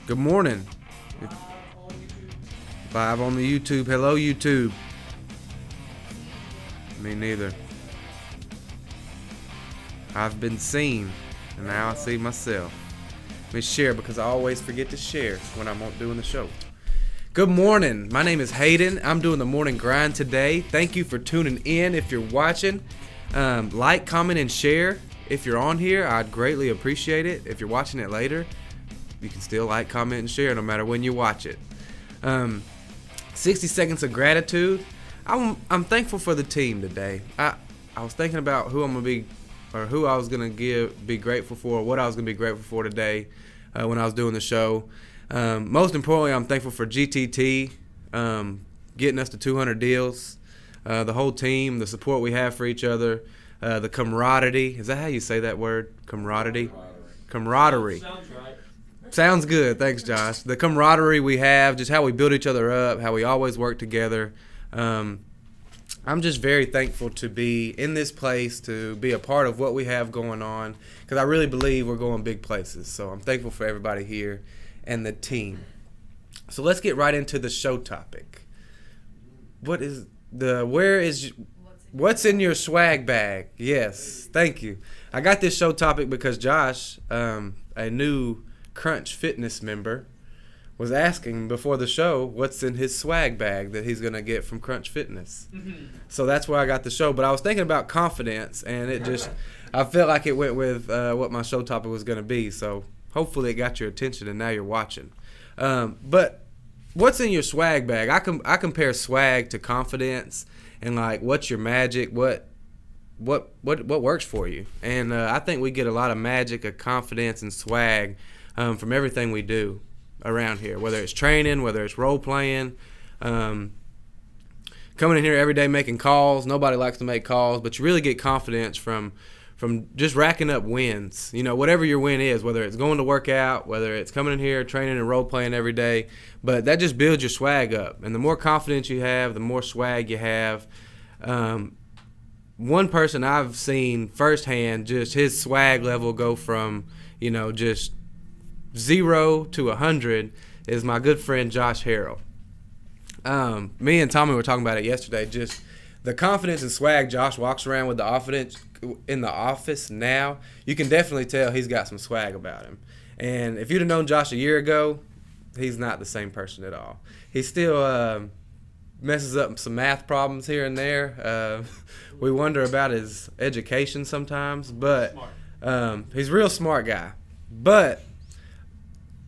Good morning. Live on the YouTube. Hello, YouTube. Me neither. I've been seen, and now I see myself. Let me share because I always forget to share when I'm doing the show. Good morning. My name is Hayden. I'm doing the morning grind today. Thank you for tuning in. If you're watching, like, comment, and share. If you're on here, I'd greatly appreciate it. If you're watching it later, you can still like, comment, and share no matter when you watch it. 60 seconds of gratitude. I'm thankful for the team today. I was thinking about who I'm gonna be, or who I was gonna be grateful for, what I was gonna be grateful for today when I was doing the show. Most importantly, I'm thankful for GTT getting us to 200 deals. The whole team, the support we have for each other, the camaraderie. Is that how you say that word? Camaraderie. Camaraderie. Sounds right. Sounds good. Thanks, Josh. The camaraderie we have, just how we build each other up, how we always work together. I'm just very thankful to be in this place, to be a part of what we have going on, because I really believe we're going big places. So I'm thankful for everybody here and the team. So let's get right into the show topic. What's in your swag bag? Yes, thank you. I got this show topic because Josh, a new Crunch Fitness member, was asking before the show what's in his swag bag that he's going to get from Crunch Fitness. So that's where I got the show. But I was thinking about confidence, and I felt like it went with what my show topic was going to be. So hopefully it got your attention, and now you're watching. But what's in your swag bag? I compare swag to confidence, and like, what's your magic? What works for you? And I think we get a lot of magic, of confidence, and swag from everything we do around here, whether it's training, whether it's role playing, coming in here every day making calls. Nobody likes to make calls, but you really get confidence from just racking up wins. You know, whatever your win is, whether it's going to work out, whether it's coming in here training and role playing every day, but that just builds your swag up. And the more confidence you have, the more swag you have. One person I've seen firsthand, just his swag level go from, just 0 to 100 is my good friend Josh Harrell. Me and Tommy were talking about it yesterday. Just the confidence and swag Josh walks around with in the office now, you can definitely tell he's got some swag about him. And if you'd have known Josh a year ago, he's not the same person at all. He still messes up some math problems here and there. We wonder about his education sometimes, but he's a real smart guy. But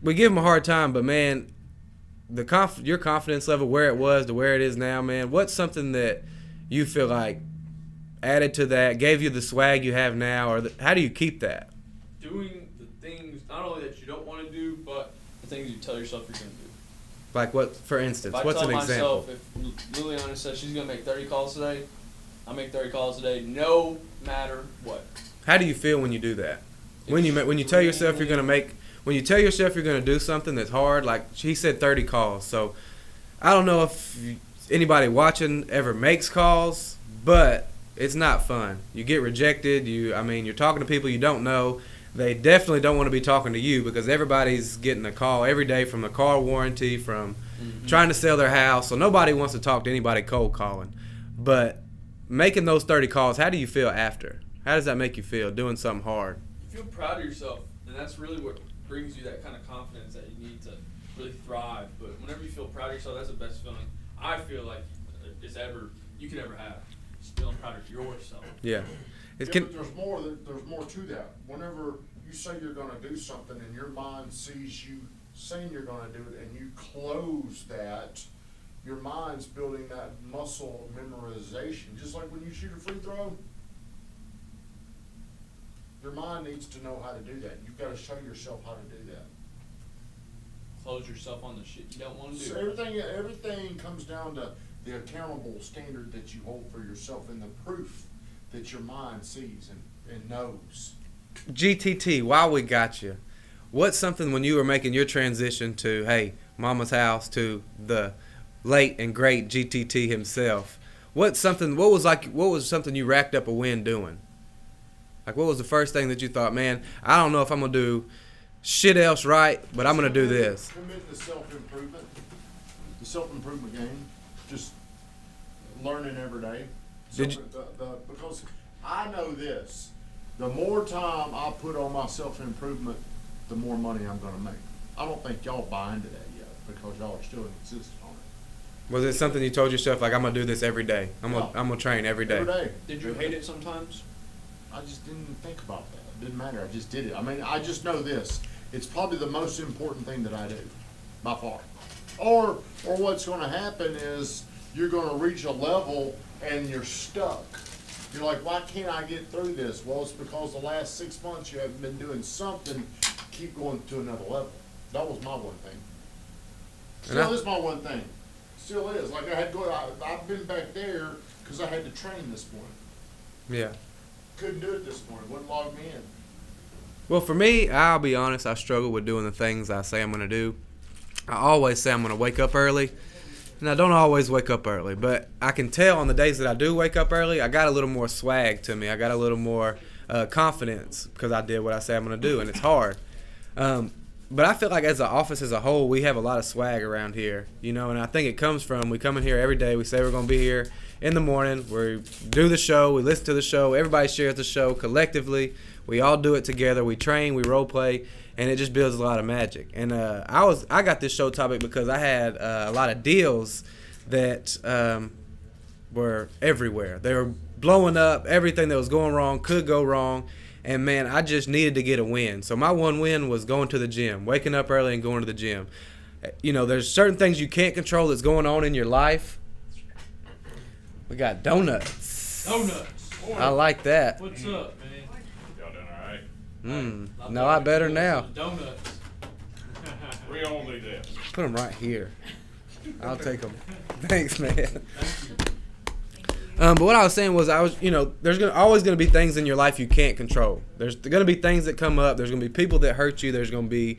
we give him a hard time, but man, your confidence level, where it was to where it is now, man, what's something that you feel like added to that, gave you the swag you have now, or how do you keep that? Doing the things not only that you don't want to do, but the things you tell yourself you're going to do. Like what, for instance? If What's an example? If Liliana says she's going to make 30 calls today, I make 30 calls today, no matter what. How do you feel when you do that? When you tell yourself you're going to do something that's hard, like she said 30 calls. So I don't know if anybody watching ever makes calls, but it's not fun. You get rejected. You're talking to people you don't know. They definitely don't want to be talking to you because everybody's getting a call every day from a car warranty, from trying to sell their house. So nobody wants to talk to anybody cold calling. But making those 30 calls, how do you feel after? How does that make you feel, doing something hard? You feel proud of yourself, and that's really what brings you that kind of confidence that you need to really thrive. But whenever you feel proud of yourself, that's the best feeling I feel like you can ever have. Just feeling proud of yourself. Yeah. But there's more to that. Whenever you say you're going to do something and your mind sees you saying you're going to do it and you close that, your mind's building that muscle memorization. Just like when you shoot a free throw, your mind needs to know how to do that. You've got to show yourself how to do that. Close yourself on the shit you don't want to do. So everything comes down to the accountable standard that you hold for yourself and the proof that your mind sees and knows. GTT, while we got you, what's something when you were making your transition to, hey, Mama's house, to the late and great GTT himself, what was something you racked up a win doing? Like, what was the first thing that you thought, man, I don't know if I'm going to do shit else right, but I'm gonna do this. Commit to self-improvement. The self-improvement game. Just learning every day. Did you- Because I know this. The more time I put on my self-improvement, the more money I'm gonna make. I don't think y'all buy into that yet because y'all are still insistent on it. Was it something you told yourself like I'm gonna do this every day? I'm gonna train every day. Every day. Did you hate it sometimes? I just didn't think about that. It didn't matter. I just did it. I mean, I just know this. It's probably the most important thing that I do, by far. Or what's going to happen is you're going to reach a level and you're stuck. You're like, why can't I get through this? Well, it's because the last 6 months you haven't been doing something. Keep going to another level. That was my one thing. Still is my one thing. Still is. Like I've been back there because I had to train this morning. Yeah. Couldn't do it this morning. Wouldn't log me in. Well, for me, I'll be honest, I struggle with doing the things I say I'm going to do. I always say I'm going to wake up early, and I don't always wake up early. But I can tell on the days that I do wake up early, I got a little more swag to me. I got a little more confidence because I did what I say I'm going to do, and it's hard. But I feel like as an office as a whole, we have a lot of swag around here, you know, and I think it comes from we come in here every day, we say we're going to be here in the morning, we do the show, we listen to the show, everybody shares the show collectively, we all do it together, we train, we role play, and it just builds a lot of magic. And I got this show topic because I had a lot of deals that were everywhere. They were blowing up, everything that was going wrong could go wrong. And, man, I just needed to get a win. So my one win was going to the gym, waking up early and going to the gym. You know, there's certain things you can't control that's going on in your life. We got donuts. Donuts. I like that. What's up, man? Y'all doing all right? No, I better now. Donuts. We all need that. Put them right here. I'll take them. Thanks, man. But what I was saying was, there's always going to be things in your life you can't control. There's going to be things that come up. There's going to be people that hurt you. There's going to be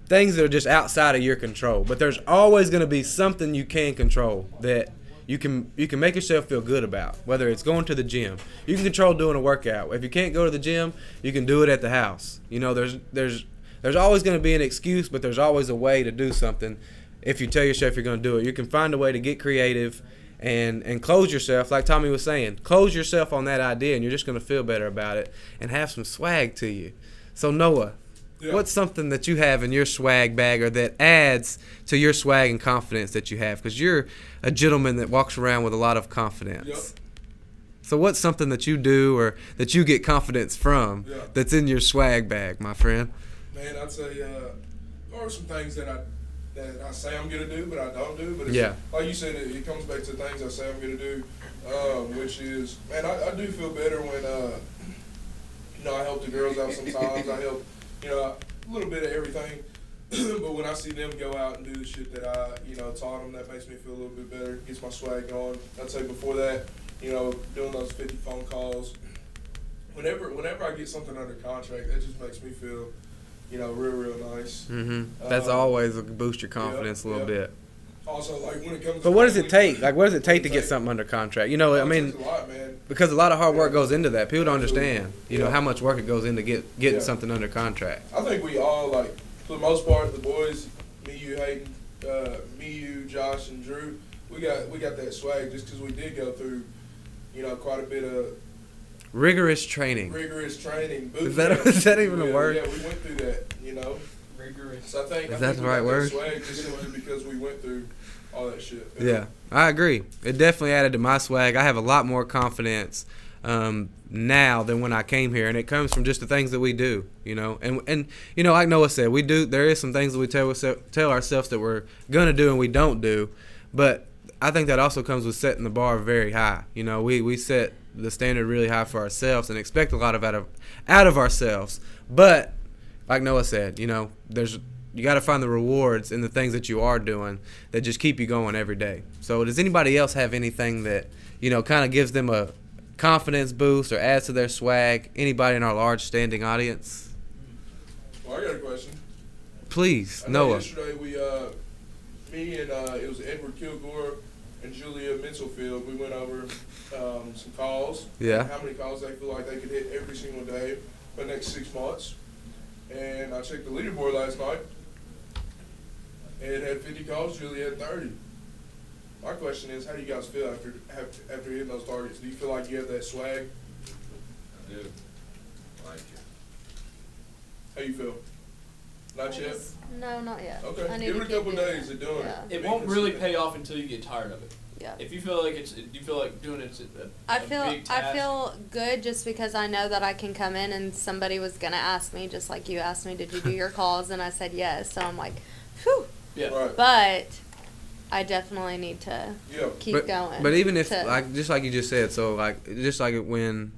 things that are just outside of your control. But there's always going to be something you can control that you can make yourself feel good about, whether it's going to the gym. You can control doing a workout. If you can't go to the gym, you can do it at the house. You know, there's always going to be an excuse, but there's always a way to do something if you tell yourself you're going to do it. You can find a way to get creative and close yourself, like Tommy was saying. Close yourself on that idea, and you're just going to feel better about it and have some swag to you. So, Noah, what's something that you have in your swag bag or that adds to your swag and confidence that you have? Because you're a gentleman that walks around with a lot of confidence. Yep. So what's something that you do or that you get confidence from that's in your swag bag, my friend? Man, I'd say there are some things that I say I'm gonna do, but I don't do. But it's, like you said, it comes back to things I say I'm gonna do, which is, man, I do feel better when I help the girls out sometimes. I help, a little bit of everything. But when I see them go out and do the shit that I, taught them, that makes me feel a little bit better, gets my swag going. I'd say before that, doing those 50 phone calls. Whenever I get something under contract, that just makes me feel, real nice. Mm-hmm. That's always a boost your confidence a little bit. Also, like when it comes. But what does it take? Like, what does it take to get something under contract? I mean, it takes a lot, man. Because a lot of hard work goes into that. People don't understand, how much work it goes into getting something under contract. I think we all, like, for the most part, the boys, me, you, Hayden, me, you, Josh, and Drew, we got that swag just because we did go through, quite a bit of rigorous training. Is that even a word? Yeah, we went through that, Rigorous. So I think that's the right word? Swag just simply because we went through all that shit. Yeah, I agree. It definitely added to my swag. I have a lot more confidence now than when I came here, and it comes from just the things that we do, And like Noah said, there is some things that we tell ourselves that we're gonna do and we don't do, but I think that also comes with setting the bar very high. We set the standard really high for ourselves and expect a lot of out of ourselves. But like Noah said, you got to find the rewards in the things that you are doing that just keep you going every day. So does anybody else have anything that kind of gives them a confidence boost or adds to their swag? Anybody in our large standing audience? Well, I got a question. Please, Noah. Yesterday me and it was Edward Kilgore and Julia Mitchellfield, we went over some calls. Yeah. How many calls they feel like they could hit every single day for the next 6 months. And I checked the leaderboard last night. Ed had 50 calls, Julie had 30. My question is, how do you guys feel after hitting those targets? Do you feel like you have that swag? I do. Like it. How you feel? Not yet? No, not yet. Okay, I need give to it a keep couple doing days of doing Yeah. it. It won't really pay off until you get tired of it. Yeah. If you feel like do you feel like doing it's a I big task? feel good just because I know that I can come in and somebody was gonna ask me, just like you asked me, did you do your calls? And I said yes. So I'm like, whew. Yeah. Right. But I definitely need to Yeah. keep going. But even if, to- like, just like you just said, so, like, just like when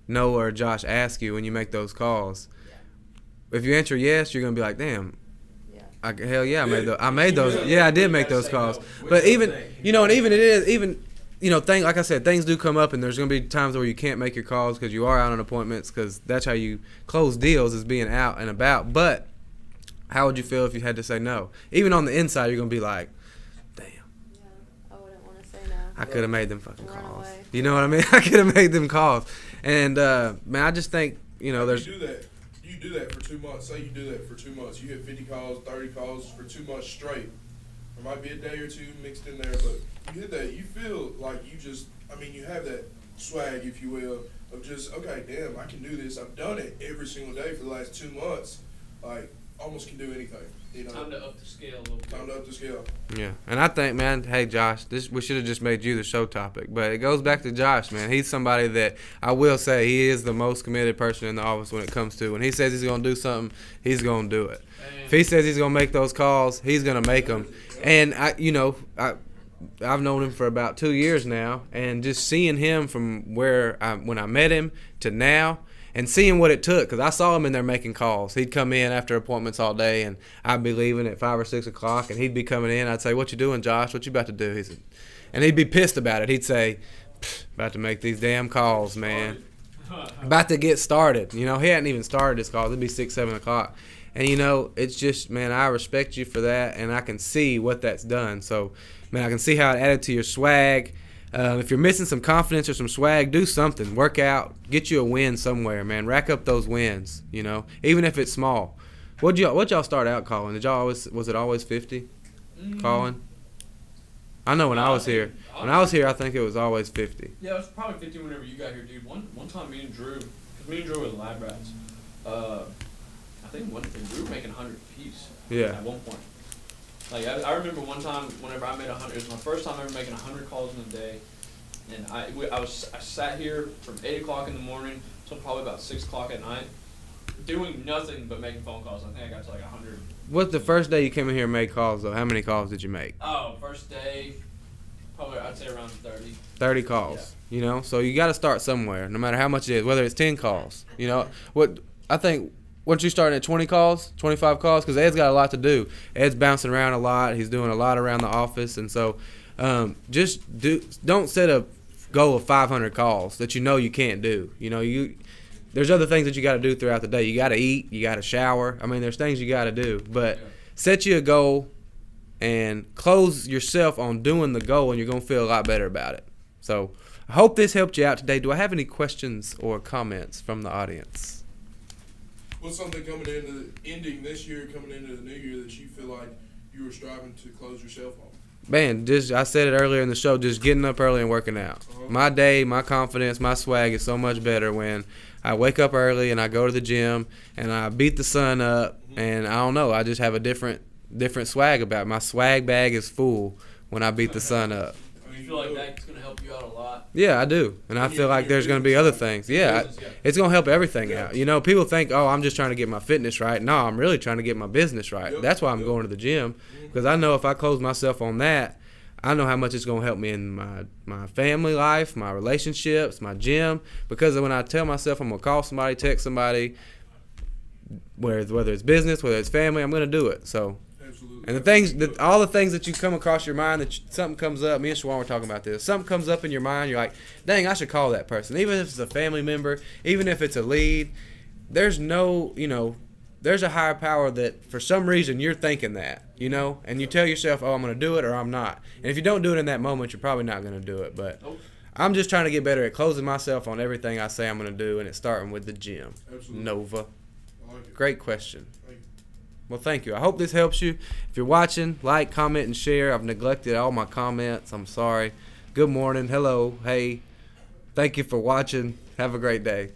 Noah or Josh ask you when you make those calls, if you answer yes, you're going to be like, damn, yeah. hell yeah, I made You those. really- Yeah, I did you make gotta those say calls. no. But even, you know, and even it is, even, you know, like I said, things do come up, and there's going to be times where you can't make your calls because you are out on appointments, because that's how you close deals, is being out and about. But how would you feel if you had to say no? Even on the inside, you're going to be like, damn, Yeah, I wouldn't want to say no. I could have made them fucking Run calls. away. You know what I mean? I could have made them calls. And, man, I just think, you know, there's... You do that for 2 months. Say you do that for 2 months. You hit 50 calls, 30 calls for 2 months straight. There might be a day or two mixed in there, but you hit that. You feel like you have that swag, if you will, of just, okay, damn, I can do this. I've done it every single day for the last 2 months. Like, almost can do anything. You know? Time to up the scale a little bit. Time to up the scale. Yeah, and I think, man, hey, Josh, we should have just made you the show topic. But it goes back to Josh, man. He's somebody that I will say he is the most committed person in the office when it comes to. When he says he's going to do something, he's going to do it. If he says he's going to make those calls, he's going to make them. And, I've known him for about 2 years now, and just seeing him from when I met him to now, and seeing what it took, because I saw him in there making calls. He'd come in after appointments all day, and I'd be leaving at 5 or 6 o'clock, and he'd be coming in. I'd say, "What you doing, Josh? What you about to do?" He said, and he'd be pissed about it. He'd say, "About to make these damn calls, man. About to get started." You know, he hadn't even started his calls. It'd be 6, 7 o'clock. And, you know, it's just, man, I respect you for that, and I can see what that's done. So, man, I can see how it added to your swag. If you're missing some confidence or some swag, do something. Work out. Get you a win somewhere, man. Rack up those wins, you know, even if it's small. What'd y'all start out calling? Was it always 50 calling? I know when I was here. When I was here, I think it was always 50. Yeah, it was probably 50 whenever you got here, dude. One time me and Drew were the lab rats. I think we were making 100 apiece. Yeah. At one point. Like, I remember one time whenever I made 100, it was my first time ever making 100 calls in a day. And I sat here from 8 o'clock in the morning till probably about 6 o'clock at night, doing nothing but making phone calls. I think I got to like 100. What's the first day you came in here and made calls, though? How many calls did you make? Oh, first day, probably I'd say around 30. 30 calls, you know? So you got to start somewhere, no matter how much it is, whether it's 10 calls. You know, weren't you starting at 20 calls, 25 calls? Because Ed's got a lot to do. Ed's bouncing around a lot. He's doing a lot around the office. And so don't set a goal of 500 calls that you know you can't do. You know, there's other things that you got to do throughout the day. You got to eat. You got to shower. I mean, there's things you got to do. But set you a goal and close yourself on doing the goal, and you're going to feel a lot better about it. So I hope this helped you out today. Do I have any questions or comments from the audience? What's something coming into ending this year, coming into the new year, that you feel like you were striving to close yourself on? Man, I said it earlier in the show, just getting up early and working out. My day, my confidence, my swag is so much better when I wake up early and I go to the gym and I beat the sun up, and I don't know, I just have a different swag about it. My swag bag is full when I beat the sun up. You feel like that's going to help you out a lot? Yeah, I do. And I feel like there's going to be other things. Yeah, it's going to help everything out. You know, people think, oh, I'm just trying to get my fitness right. No, I'm really trying to get my business right. That's why I'm going to the gym, because I know if I close myself on that, I know how much it's going to help me in my family life, my relationships, my gym. Because when I tell myself I'm going to call somebody, text somebody, whether it's business, whether it's family, I'm going to do it. So. And all the things that you come across your mind, something comes up. Me and Shawan were talking about this. Something comes up in your mind, you're like, dang, I should call that person. Even if it's a family member, even if it's a lead, there's a higher power that for some reason you're thinking that, you know, and you tell yourself, oh, I'm going to do it or I'm not. And if you don't do it in that moment, you're probably not going to do it. But I'm just trying to get better at closing myself on everything I say I'm going to do, and it's starting with the gym. Absolutely. Nova. I Thank you. Great question. Thank you. Well, thank you. I hope this helps you. If you're watching, like, comment, and share. I've neglected all my comments. I'm sorry. Good morning. Hello. Hey. Thank you for watching. Have a great day.